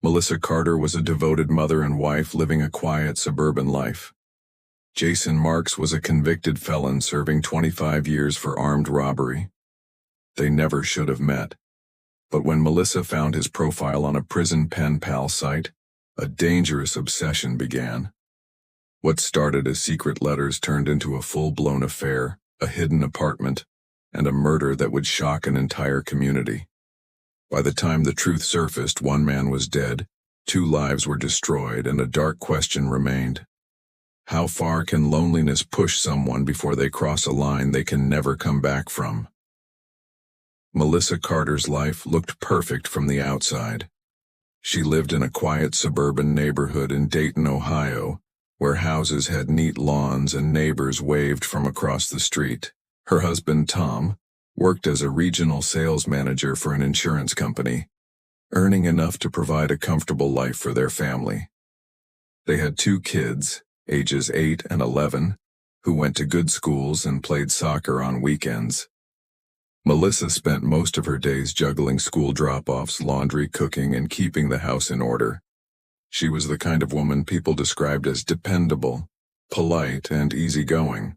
Melissa Carter was a devoted mother and wife living a quiet suburban life. Jason Marks was a convicted felon serving 25 years for armed robbery. They never should have met. But when Melissa found his profile on a prison pen pal site, a dangerous obsession began. What started as secret letters turned into a full-blown affair, a hidden apartment, and a murder that would shock an entire community. By the time the truth surfaced, one man was dead, 2 lives were destroyed, and a dark question remained. How far can loneliness push someone before they cross a line they can never come back from? Melissa Carter's life looked perfect from the outside. She lived in a quiet suburban neighborhood in Dayton, Ohio, where houses had neat lawns and neighbors waved from across the street. Her husband, Tom, worked as a regional sales manager for an insurance company, earning enough to provide a comfortable life for their family. They had 2 kids, ages 8 and 11, who went to good schools and played soccer on weekends. Melissa spent most of her days juggling school drop-offs, laundry, cooking, and keeping the house in order. She was the kind of woman people described as dependable, polite, and easygoing.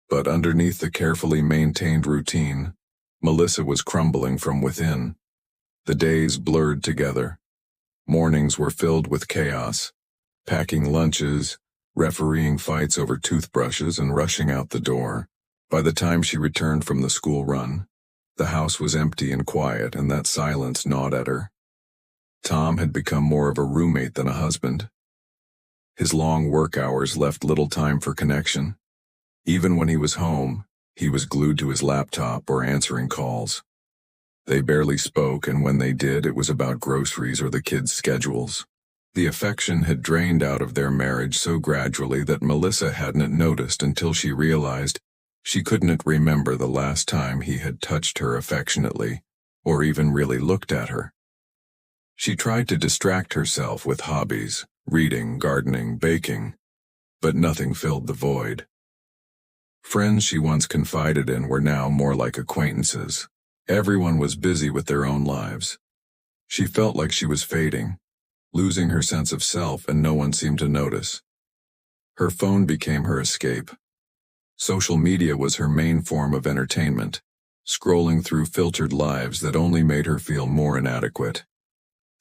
But underneath the carefully maintained routine, Melissa was crumbling from within. The days blurred together. Mornings were filled with chaos, packing lunches, refereeing fights over toothbrushes, and rushing out the door. By the time she returned from the school run, the house was empty and quiet, and that silence gnawed at her. Tom had become more of a roommate than a husband. His long work hours left little time for connection. Even when he was home, he was glued to his laptop or answering calls. They barely spoke, and when they did, it was about groceries or the kids' schedules. The affection had drained out of their marriage so gradually that Melissa hadn't noticed until she realized she couldn't remember the last time he had touched her affectionately, or even really looked at her. She tried to distract herself with hobbies, reading, gardening, baking, but nothing filled the void. Friends she once confided in were now more like acquaintances. Everyone was busy with their own lives. She felt like she was fading, losing her sense of self, and no one seemed to notice. Her phone became her escape. Social media was her main form of entertainment, scrolling through filtered lives that only made her feel more inadequate.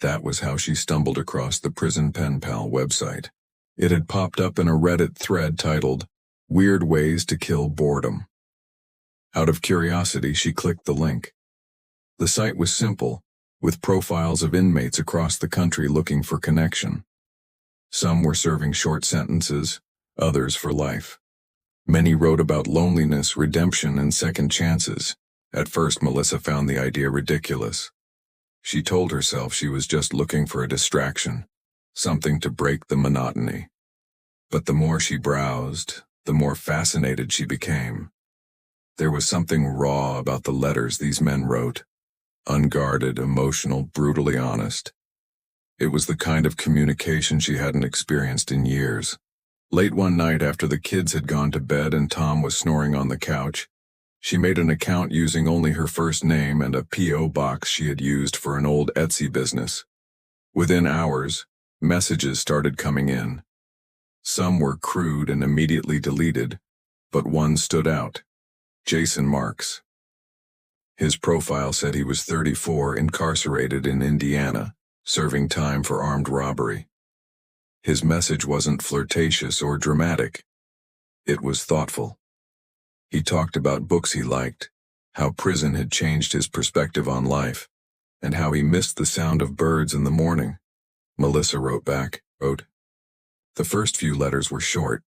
That was how she stumbled across the Prison Pen Pal website. It had popped up in a Reddit thread titled, "Weird Ways to Kill Boredom." Out of curiosity, she clicked the link. The site was simple, with profiles of inmates across the country looking for connection. Some were serving short sentences, others for life. Many wrote about loneliness, redemption, and second chances. At first, Melissa found the idea ridiculous. She told herself she was just looking for a distraction, something to break the monotony. But the more she browsed, the more fascinated she became. There was something raw about the letters these men wrote. Unguarded, emotional, brutally honest. It was the kind of communication she hadn't experienced in years. Late one night, after the kids had gone to bed and Tom was snoring on the couch, she made an account using only her first name and a P.O. box she had used for an old Etsy business. Within hours, messages started coming in. Some were crude and immediately deleted, but one stood out. Jason Marks. His profile said he was 34, incarcerated in Indiana, serving time for armed robbery. His message wasn't flirtatious or dramatic. It was thoughtful. He talked about books he liked, how prison had changed his perspective on life, and how he missed the sound of birds in the morning. Melissa wrote back. The first few letters were short.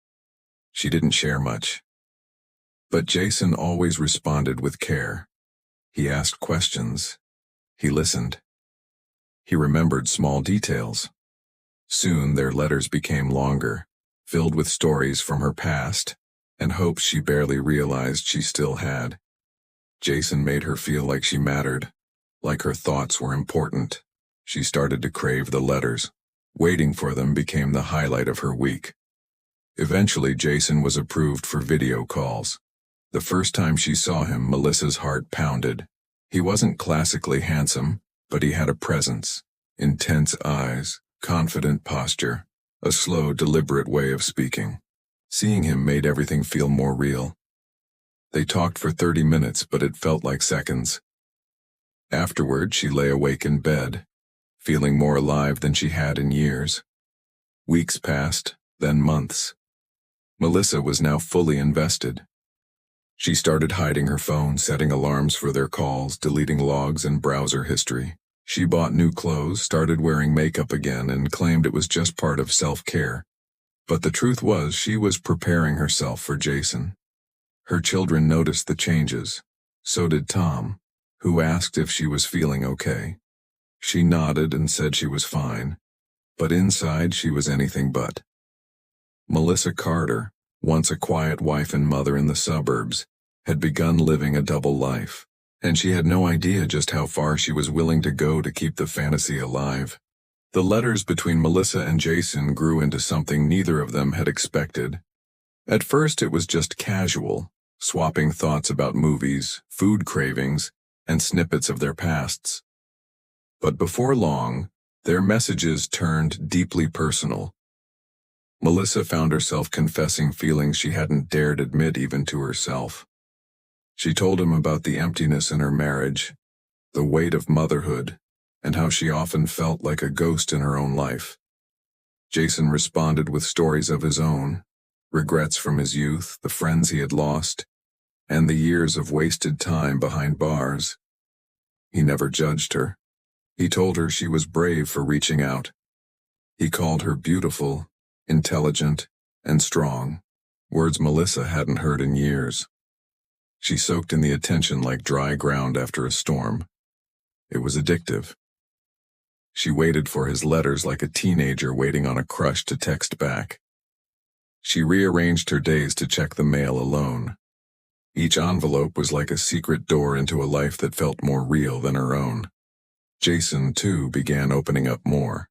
She didn't share much. But Jason always responded with care. He asked questions. He listened. He remembered small details. Soon their letters became longer, filled with stories from her past and hopes she barely realized she still had. Jason made her feel like she mattered, like her thoughts were important. She started to crave the letters. Waiting for them became the highlight of her week. Eventually, Jason was approved for video calls. The first time she saw him, Melissa's heart pounded. He wasn't classically handsome, but he had a presence, Intense eyes, confident posture, a slow, deliberate way of speaking. Seeing him made everything feel more real. They talked for 30 minutes, but it felt like seconds. Afterward, she lay awake in bed, feeling more alive than she had in years. Weeks passed, then months. Melissa was now fully invested. She started hiding her phone, setting alarms for their calls, deleting logs and browser history. She bought new clothes, started wearing makeup again, and claimed it was just part of self-care. But the truth was, she was preparing herself for Jason. Her children noticed the changes. So did Tom, who asked if she was feeling okay. She nodded and said she was fine, but inside she was anything but. Melissa Carter, once a quiet wife and mother in the suburbs, had begun living a double life, and she had no idea just how far she was willing to go to keep the fantasy alive. The letters between Melissa and Jason grew into something neither of them had expected. At first it was just casual, swapping thoughts about movies, food cravings, and snippets of their pasts. But before long, their messages turned deeply personal. Melissa found herself confessing feelings she hadn't dared admit even to herself. She told him about the emptiness in her marriage, the weight of motherhood, and how she often felt like a ghost in her own life. Jason responded with stories of his own, regrets from his youth, the friends he had lost, and the years of wasted time behind bars. He never judged her. He told her she was brave for reaching out. He called her beautiful, intelligent, and strong, words Melissa hadn't heard in years. She soaked in the attention like dry ground after a storm. It was addictive. She waited for his letters like a teenager waiting on a crush to text back. She rearranged her days to check the mail alone. Each envelope was like a secret door into a life that felt more real than her own. Jason, too, began opening up more.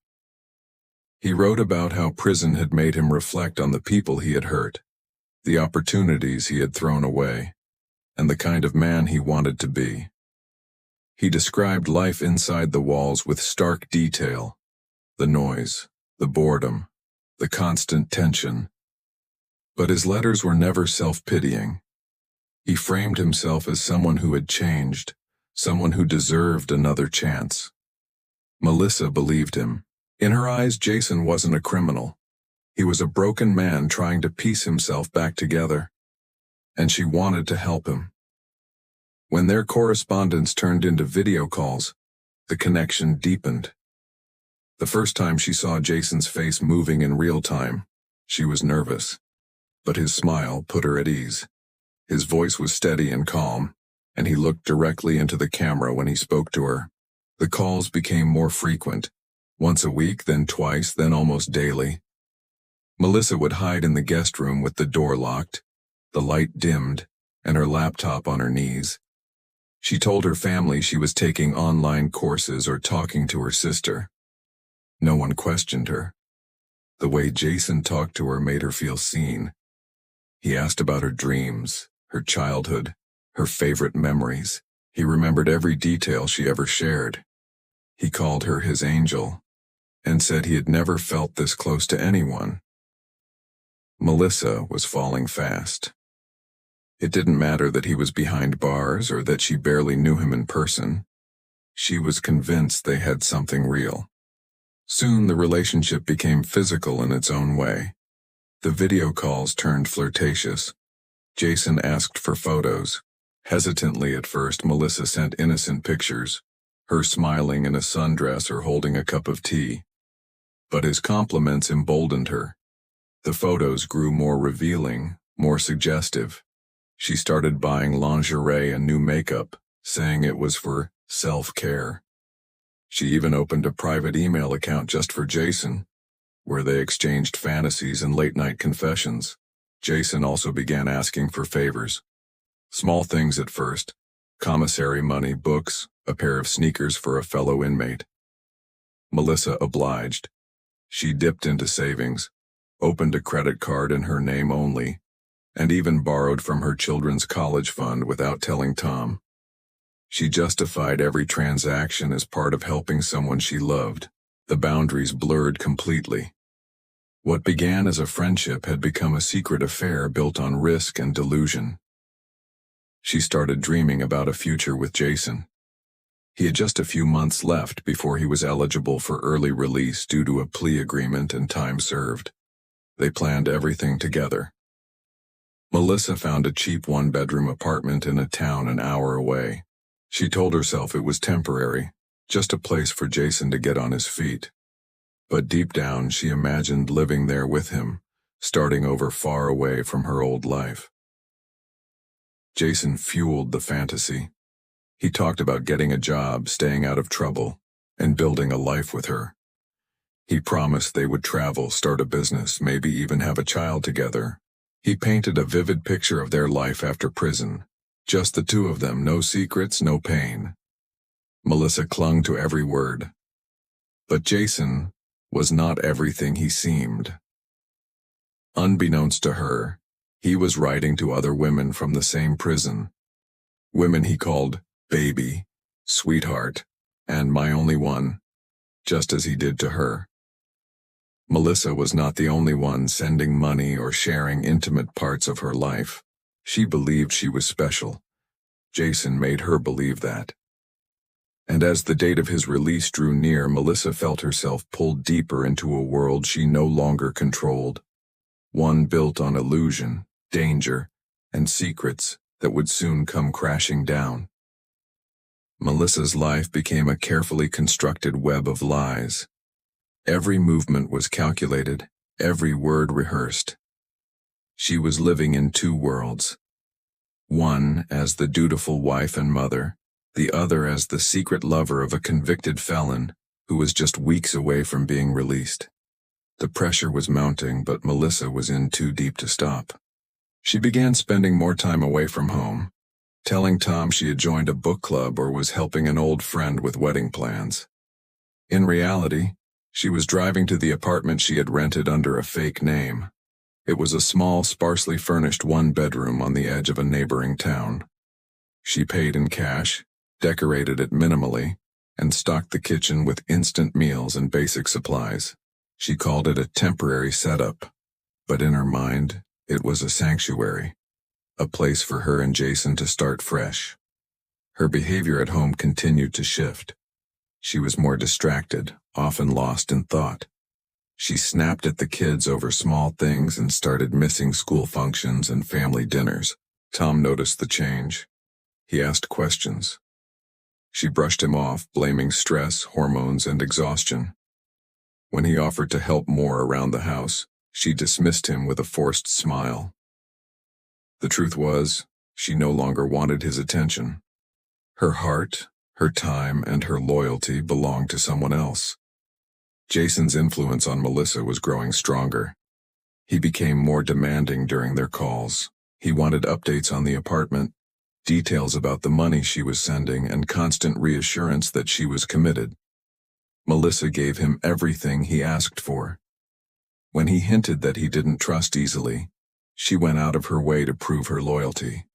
He wrote about how prison had made him reflect on the people he had hurt, the opportunities he had thrown away, and the kind of man he wanted to be. He described life inside the walls with stark detail, the noise, the boredom, the constant tension. But his letters were never self-pitying. He framed himself as someone who had changed, someone who deserved another chance. Melissa believed him. In her eyes, Jason wasn't a criminal. He was a broken man trying to piece himself back together. And she wanted to help him. When their correspondence turned into video calls, the connection deepened. The first time she saw Jason's face moving in real time, she was nervous. But his smile put her at ease. His voice was steady and calm, and he looked directly into the camera when he spoke to her. The calls became more frequent, once a week, then twice, then almost daily. Melissa would hide in the guest room with the door locked, the light dimmed, and her laptop on her knees. She told her family she was taking online courses or talking to her sister. No one questioned her. The way Jason talked to her made her feel seen. He asked about her dreams, her childhood, her favorite memories. He remembered every detail she ever shared. He called her his angel, and said he had never felt this close to anyone. Melissa was falling fast. It didn't matter that he was behind bars or that she barely knew him in person. She was convinced they had something real. Soon the relationship became physical in its own way. The video calls turned flirtatious. Jason asked for photos. Hesitantly at first, Melissa sent innocent pictures, her smiling in a sundress or holding a cup of tea. But his compliments emboldened her. The photos grew more revealing, more suggestive. She started buying lingerie and new makeup, saying it was for self-care. She even opened a private email account just for Jason, where they exchanged fantasies and late-night confessions. Jason also began asking for favors. Small things at first: commissary money, books, a pair of sneakers for a fellow inmate. Melissa obliged. She dipped into savings, opened a credit card in her name only, and even borrowed from her children's college fund without telling Tom. She justified every transaction as part of helping someone she loved. The boundaries blurred completely. What began as a friendship had become a secret affair built on risk and delusion. She started dreaming about a future with Jason. He had just a few months left before he was eligible for early release due to a plea agreement and time served. They planned everything together. Melissa found a cheap one-bedroom apartment in a town an hour away. She told herself it was temporary, just a place for Jason to get on his feet. But deep down, she imagined living there with him, starting over far away from her old life. Jason fueled the fantasy. He talked about getting a job, staying out of trouble, and building a life with her. He promised they would travel, start a business, maybe even have a child together. He painted a vivid picture of their life after prison. Just the two of them, no secrets, no pain. Melissa clung to every word. But Jason was not everything he seemed. Unbeknownst to her, he was writing to other women from the same prison. Women he called baby, sweetheart, and my only one, just as he did to her. Melissa was not the only one sending money or sharing intimate parts of her life. She believed she was special. Jason made her believe that. And as the date of his release drew near, Melissa felt herself pulled deeper into a world she no longer controlled. One built on illusion, danger, and secrets that would soon come crashing down. Melissa's life became a carefully constructed web of lies. Every movement was calculated, every word rehearsed. She was living in two worlds. One as the dutiful wife and mother, the other as the secret lover of a convicted felon who was just weeks away from being released. The pressure was mounting, but Melissa was in too deep to stop. She began spending more time away from home, telling Tom she had joined a book club or was helping an old friend with wedding plans. In reality, she was driving to the apartment she had rented under a fake name. It was a small, sparsely furnished one-bedroom on the edge of a neighboring town. She paid in cash, decorated it minimally, and stocked the kitchen with instant meals and basic supplies. She called it a temporary setup, but in her mind, it was a sanctuary, a place for her and Jason to start fresh. Her behavior at home continued to shift. She was more distracted, often lost in thought. She snapped at the kids over small things and started missing school functions and family dinners. Tom noticed the change. He asked questions. She brushed him off, blaming stress, hormones, and exhaustion. When he offered to help more around the house, she dismissed him with a forced smile. The truth was, she no longer wanted his attention. Her heart, her time, and her loyalty belonged to someone else. Jason's influence on Melissa was growing stronger. He became more demanding during their calls. He wanted updates on the apartment, details about the money she was sending, and constant reassurance that she was committed. Melissa gave him everything he asked for. When he hinted that he didn't trust easily, she went out of her way to prove her loyalty.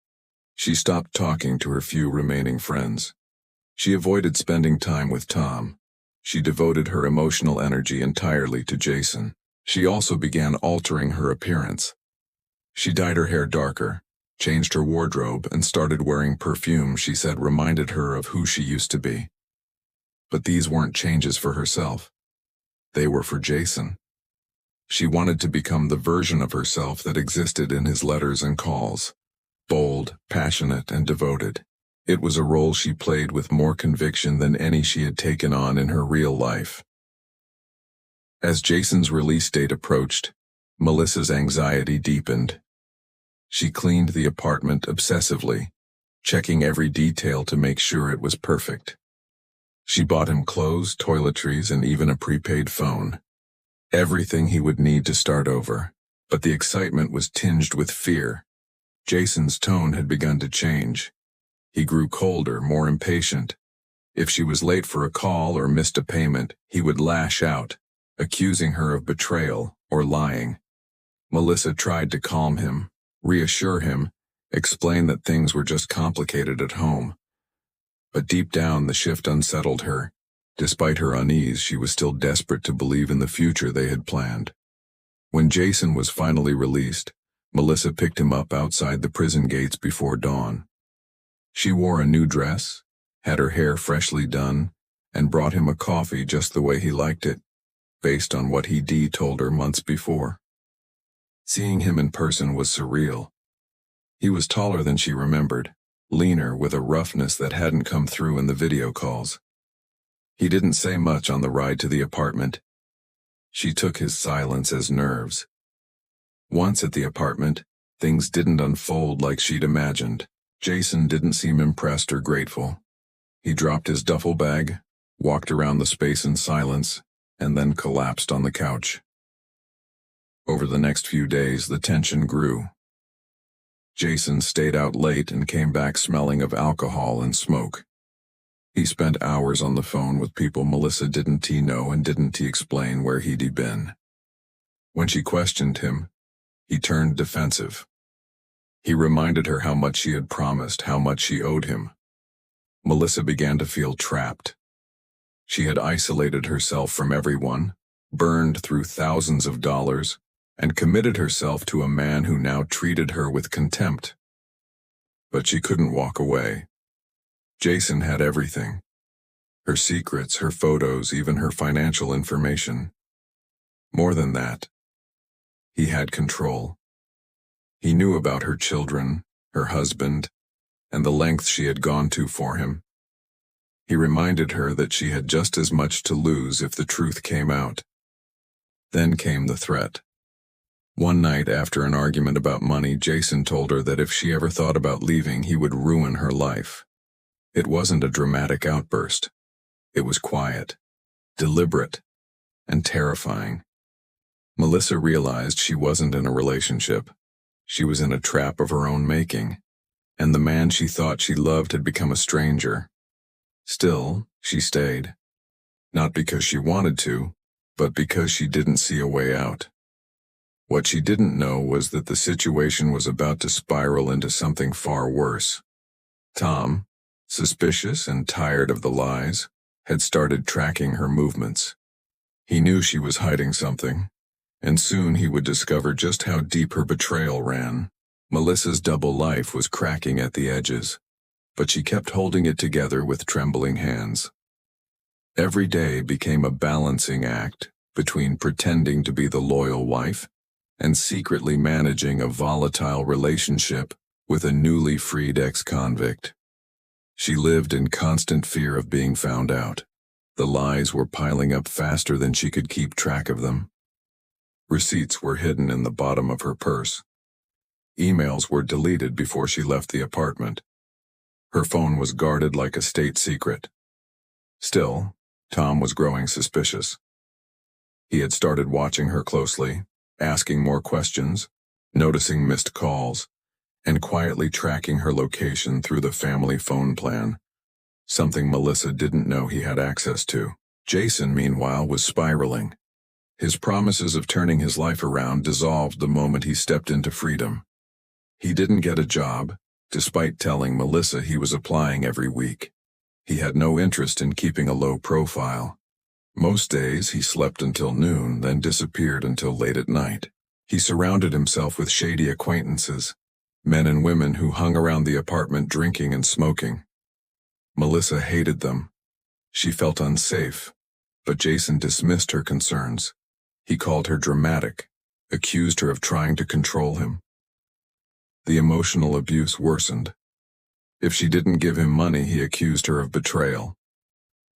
She stopped talking to her few remaining friends. She avoided spending time with Tom. She devoted her emotional energy entirely to Jason. She also began altering her appearance. She dyed her hair darker, changed her wardrobe, and started wearing perfume she said reminded her of who she used to be. But these weren't changes for herself. They were for Jason. She wanted to become the version of herself that existed in his letters and calls. Bold, passionate, and devoted. It was a role she played with more conviction than any she had taken on in her real life. As Jason's release date approached, Melissa's anxiety deepened. She cleaned the apartment obsessively, checking every detail to make sure it was perfect. She bought him clothes, toiletries, and even a prepaid phone. Everything he would need to start over, but the excitement was tinged with fear. Jason's tone had begun to change. He grew colder, more impatient. If she was late for a call or missed a payment, he would lash out, accusing her of betrayal or lying. Melissa tried to calm him, reassure him, explain that things were just complicated at home. But deep down the shift unsettled her. Despite her unease, she was still desperate to believe in the future they had planned. When Jason was finally released, Melissa picked him up outside the prison gates before dawn. She wore a new dress, had her hair freshly done, and brought him a coffee just the way he liked it, based on what he told her months before. Seeing him in person was surreal. He was taller than she remembered, leaner with a roughness that hadn't come through in the video calls. He didn't say much on the ride to the apartment. She took his silence as nerves. Once at the apartment, things didn't unfold like she'd imagined. Jason didn't seem impressed or grateful. He dropped his duffel bag, walked around the space in silence, and then collapsed on the couch. Over the next few days, the tension grew. Jason stayed out late and came back smelling of alcohol and smoke. He spent hours on the phone with people Melissa didn't know and didn't explain where he'd been. When she questioned him, he turned defensive. He reminded her how much she had promised, how much she owed him. Melissa began to feel trapped. She had isolated herself from everyone, burned through thousands of dollars, and committed herself to a man who now treated her with contempt. But she couldn't walk away. Jason had everything. Her secrets, her photos, even her financial information. More than that, he had control. He knew about her children, her husband, and the lengths she had gone to for him. He reminded her that she had just as much to lose if the truth came out. Then came the threat. One night after an argument about money, Jason told her that if she ever thought about leaving, he would ruin her life. It wasn't a dramatic outburst. It was quiet, deliberate, and terrifying. Melissa realized she wasn't in a relationship. She was in a trap of her own making, and the man she thought she loved had become a stranger. Still, she stayed. Not because she wanted to, but because she didn't see a way out. What she didn't know was that the situation was about to spiral into something far worse. Tom, suspicious and tired of the lies, had started tracking her movements. He knew she was hiding something, and soon he would discover just how deep her betrayal ran. Melissa's double life was cracking at the edges, but she kept holding it together with trembling hands. Every day became a balancing act between pretending to be the loyal wife and secretly managing a volatile relationship with a newly freed ex-convict. She lived in constant fear of being found out. The lies were piling up faster than she could keep track of them. Receipts were hidden in the bottom of her purse. Emails were deleted before she left the apartment. Her phone was guarded like a state secret. Still, Tom was growing suspicious. He had started watching her closely, asking more questions, noticing missed calls, and quietly tracking her location through the family phone plan, something Melissa didn't know he had access to. Jason, meanwhile, was spiraling. His promises of turning his life around dissolved the moment he stepped into freedom. He didn't get a job, despite telling Melissa he was applying every week. He had no interest in keeping a low profile. Most days he slept until noon, then disappeared until late at night. He surrounded himself with shady acquaintances, men and women who hung around the apartment drinking and smoking. Melissa hated them. She felt unsafe, but Jason dismissed her concerns. He called her dramatic, accused her of trying to control him. The emotional abuse worsened. If she didn't give him money, he accused her of betrayal.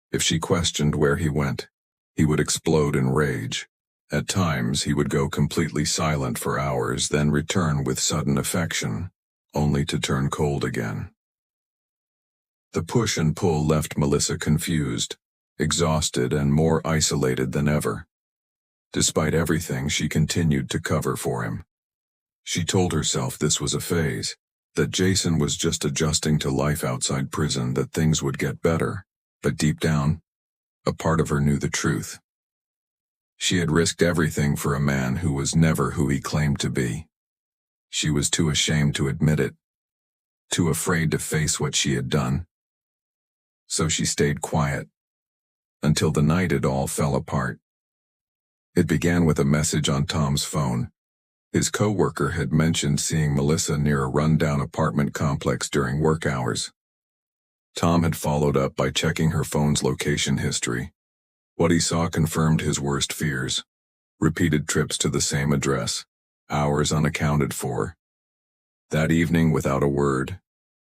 If she questioned where he went, he would explode in rage. At times, he would go completely silent for hours, then return with sudden affection, only to turn cold again. The push and pull left Melissa confused, exhausted, and more isolated than ever. Despite everything, she continued to cover for him. She told herself this was a phase, that Jason was just adjusting to life outside prison, that things would get better. But deep down, a part of her knew the truth. She had risked everything for a man who was never who he claimed to be. She was too ashamed to admit it, too afraid to face what she had done. so she stayed quiet until the night it all fell apart. It began with a message on Tom's phone. His co-worker had mentioned seeing Melissa near a rundown apartment complex during work hours. Tom had followed up by checking her phone's location history. What he saw confirmed his worst fears. Repeated trips to the same address, hours unaccounted for. That evening, without a word,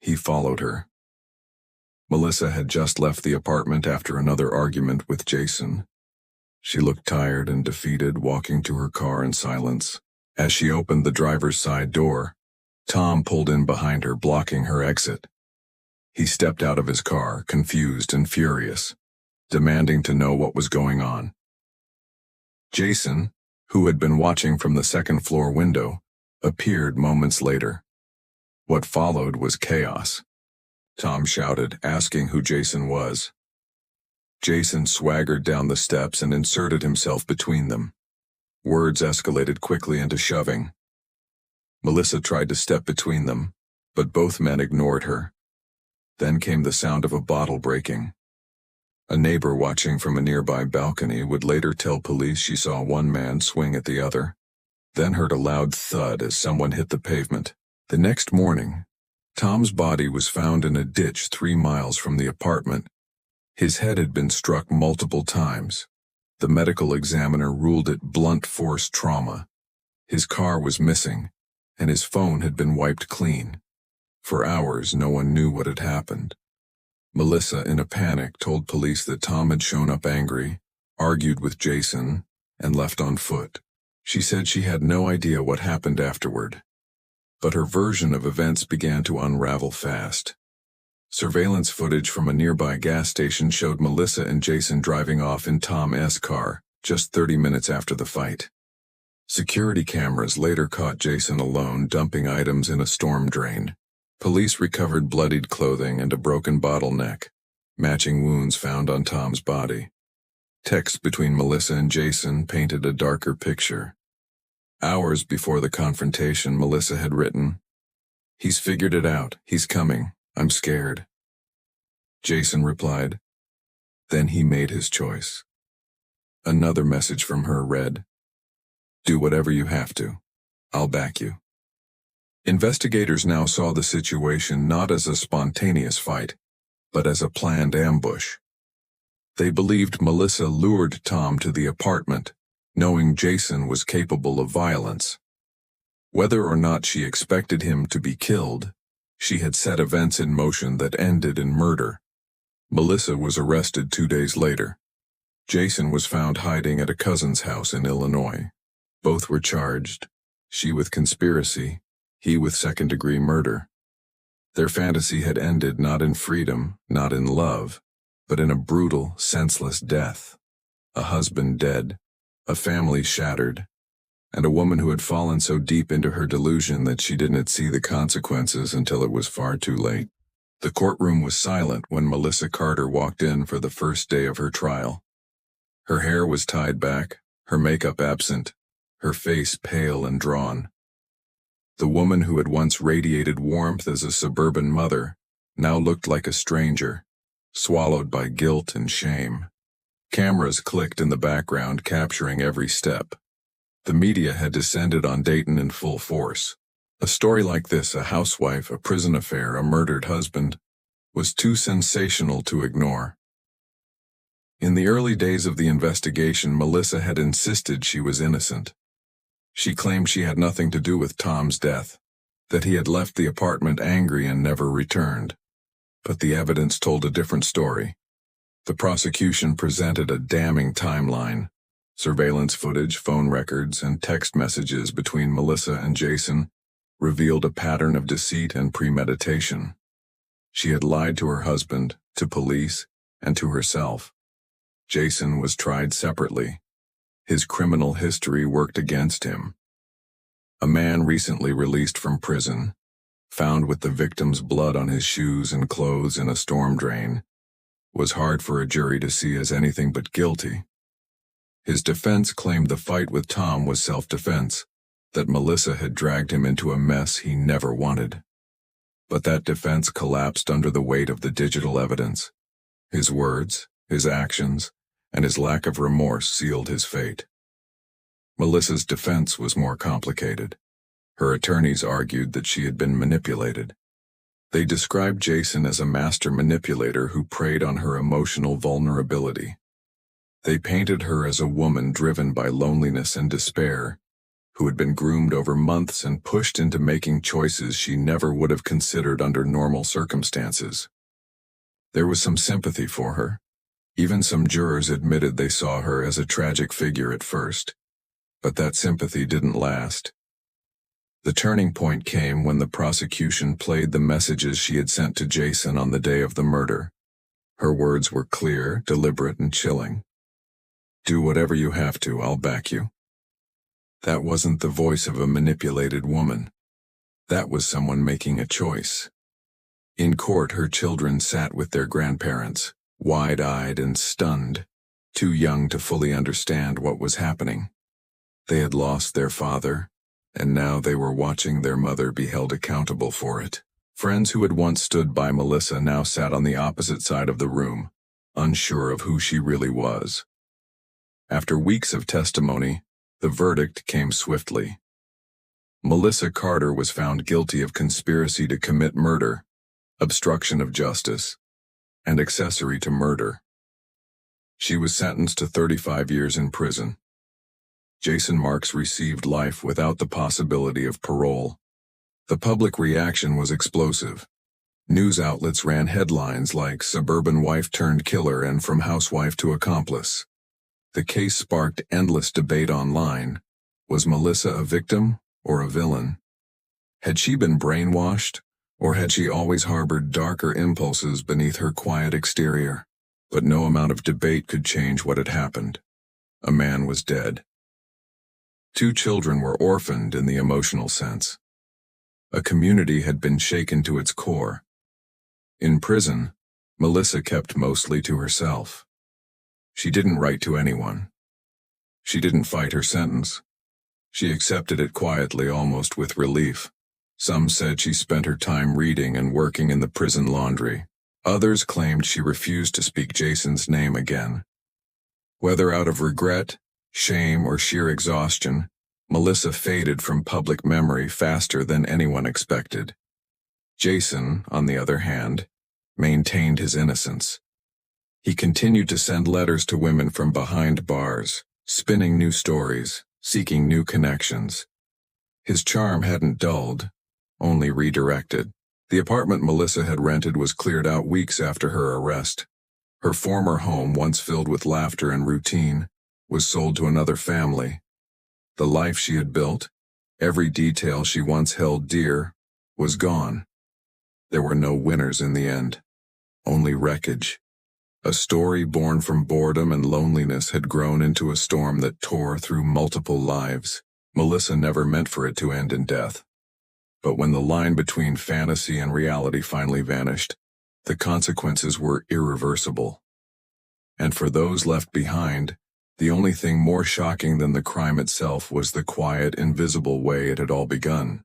he followed her. Melissa had just left the apartment after another argument with Jason. She looked tired and defeated, walking to her car in silence. As she opened the driver's side door, Tom pulled in behind her, blocking her exit. He stepped out of his car, confused and furious, demanding to know what was going on. Jason, who had been watching from the second-floor window, appeared moments later. What followed was chaos. Tom shouted, asking who Jason was. Jason swaggered down the steps and inserted himself between them. Words escalated quickly into shoving. Melissa tried to step between them, but both men ignored her. Then came the sound of a bottle breaking. A neighbor watching from a nearby balcony would later tell police she saw one man swing at the other, then heard a loud thud as someone hit the pavement. The next morning, Tom's body was found in a ditch 3 miles from the apartment. His head had been struck multiple times. The medical examiner ruled it blunt force trauma. His car was missing, and his phone had been wiped clean. For hours, no one knew what had happened. Melissa, in a panic, told police that Tom had shown up angry, argued with Jason, and left on foot. She said she had no idea what happened afterward. But her version of events began to unravel fast. Surveillance footage from a nearby gas station showed Melissa and Jason driving off in Tom's car, just 30 minutes after the fight. Security cameras later caught Jason alone dumping items in a storm drain. Police recovered bloodied clothing and a broken bottleneck, matching wounds found on Tom's body. Texts between Melissa and Jason painted a darker picture. Hours before the confrontation, Melissa had written, "He's figured it out. He's coming. I'm scared." Jason replied, "Then he made his choice." Another message from her read, "Do whatever you have to. I'll back you." Investigators now saw the situation not as a spontaneous fight, but as a planned ambush. They believed Melissa lured Tom to the apartment, knowing Jason was capable of violence. Whether or not she expected him to be killed, she had set events in motion that ended in murder. Melissa was arrested 2 days later. Jason was found hiding at a cousin's house in Illinois. Both were charged, she with conspiracy, he with second-degree murder. Their fantasy had ended not in freedom, not in love, but in a brutal, senseless death. A husband dead, a family shattered, and a woman who had fallen so deep into her delusion that she didn't see the consequences until it was far too late. The courtroom was silent when Melissa Carter walked in for the first day of her trial. Her hair was tied back, her makeup absent, her face pale and drawn. The woman who had once radiated warmth as a suburban mother now looked like a stranger, swallowed by guilt and shame. Cameras clicked in the background, capturing every step. The media had descended on Dayton in full force. A story like this, a housewife, a prison affair, a murdered husband, was too sensational to ignore. In the early days of the investigation, Melissa had insisted she was innocent. She claimed she had nothing to do with Tom's death, that he had left the apartment angry and never returned. But the evidence told a different story. The prosecution presented a damning timeline. Surveillance footage, phone records, and text messages between Melissa and Jason revealed a pattern of deceit and premeditation. She had lied to her husband, to police, and to herself. Jason was tried separately. His criminal history worked against him. A man recently released from prison, found with the victim's blood on his shoes and clothes in a storm drain, was hard for a jury to see as anything but guilty. His defense claimed the fight with Tom was self-defense, that Melissa had dragged him into a mess he never wanted. But that defense collapsed under the weight of the digital evidence. His words, his actions, and his lack of remorse sealed his fate. Melissa's defense was more complicated. Her attorneys argued that she had been manipulated. They described Jason as a master manipulator who preyed on her emotional vulnerability. They painted her as a woman driven by loneliness and despair, who had been groomed over months and pushed into making choices she never would have considered under normal circumstances. There was some sympathy for her. Even some jurors admitted they saw her as a tragic figure at first. But that sympathy didn't last. The turning point came when the prosecution played the messages she had sent to Jason on the day of the murder. Her words were clear, deliberate, and chilling. "Do whatever you have to, I'll back you." That wasn't the voice of a manipulated woman. That was someone making a choice. In court, her children sat with their grandparents, wide-eyed and stunned, too young to fully understand what was happening. They had lost their father, and now they were watching their mother be held accountable for it. Friends who had once stood by Melissa now sat on the opposite side of the room, unsure of who she really was. After weeks of testimony, the verdict came swiftly. Melissa Carter was found guilty of conspiracy to commit murder, obstruction of justice, and accessory to murder. She was sentenced to 35 years in prison. Jason Marks received life without the possibility of parole. The public reaction was explosive. News outlets ran headlines like "Suburban wife turned killer" and "From housewife to accomplice." The case sparked endless debate online. Was Melissa a victim or a villain? Had she been brainwashed, or had she always harbored darker impulses beneath her quiet exterior? But no amount of debate could change what had happened. A man was dead. 2 children were orphaned in the emotional sense. A community had been shaken to its core. In prison, Melissa kept mostly to herself. She didn't write to anyone. She didn't fight her sentence. She accepted it quietly, almost with relief. Some said she spent her time reading and working in the prison laundry. Others claimed she refused to speak Jason's name again. Whether out of regret, shame, or sheer exhaustion, Melissa faded from public memory faster than anyone expected. Jason, on the other hand, maintained his innocence. He continued to send letters to women from behind bars, spinning new stories, seeking new connections. His charm hadn't dulled, only redirected. The apartment Melissa had rented was cleared out weeks after her arrest. Her former home, once filled with laughter and routine, was sold to another family. The life she had built, every detail she once held dear, was gone. There were no winners in the end, only wreckage. A story born from boredom and loneliness had grown into a storm that tore through multiple lives. Melissa never meant for it to end in death. But when the line between fantasy and reality finally vanished, the consequences were irreversible. And for those left behind, the only thing more shocking than the crime itself was the quiet, invisible way it had all begun.